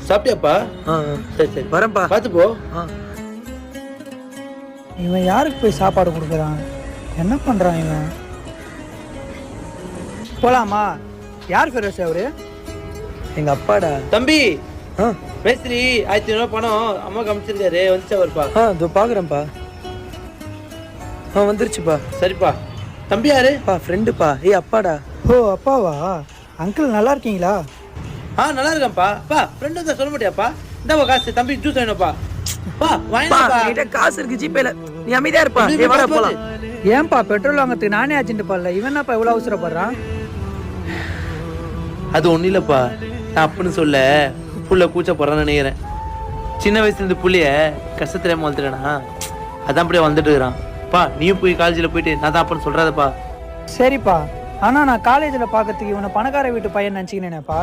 சாப்பிட்டியாப்பா? சரி சரி வரேன்ப்பா. பார்த்து போ. இவன் யாருக்கு போய் சாப்பாடு கொடுக்குறான்? என்ன பண்ணுறான் இவன்? போலாமா? யார் ஃபெரோஸ் அவரு? எங்க அப்பாடா. தம்பி ஆ மேஸ்திரி 1500 பணம் அம்மாவுக்கு அமைச்சிருக்காரு, வந்துச்சா வருப்பா? இதோ பாக்குறேன்ப்பா. வந்துருச்சுப்பா. சரிப்பா. தம்பி யாரு? ஃப்ரெண்டுப்பா. அப்பாடா. ஓ அப்பாவா? அங்கிள் நல்லா இருக்கீங்களா? நல்லா இருக்கேன்ப்பா. பா ஃப்ரெண்டு தான் சொல்ல மாட்டியாப்பா? இந்தாப்பா காசு, தம்பி ஜூஸ் வேணும்ப்பா. பா வாங்கிப்பா. என்கிட்ட காசு இருக்கு ஜிபேல. நீ அமைதியா இருப்பா. தம்பி, வாடா பார்த்து போலாம். ஏன்பா பெட்ரோல் வாங்கறதுக்கு நானே அர்ஜென்ட் பண்ணல, இவன் என்னப்பா இவ்வளோ அவசரப்படுறான்? அது ஒன்றும் இல்லைப்பா, நான் அப்படின்னு சொல்ல புள்ள கூச்ச போறான்னு நினைக்கிறேன். சின்ன வயசுல இருந்து புள்ளைய கஷ்டத்துல வளர்த்துட்டேனா, அதான் அப்படியே வந்துட்டு இருக்கிறான். பா நீயும் போய் காலேஜில் போயிட்டு நான் தான் அப்படின்னு சொல்றாதப்பா. சரிப்பா, ஆனால் நான் காலேஜில் பார்க்கறதுக்கு இவனை பணக்கார வீட்டு பையன் நினச்சிக்கினேனேப்பா.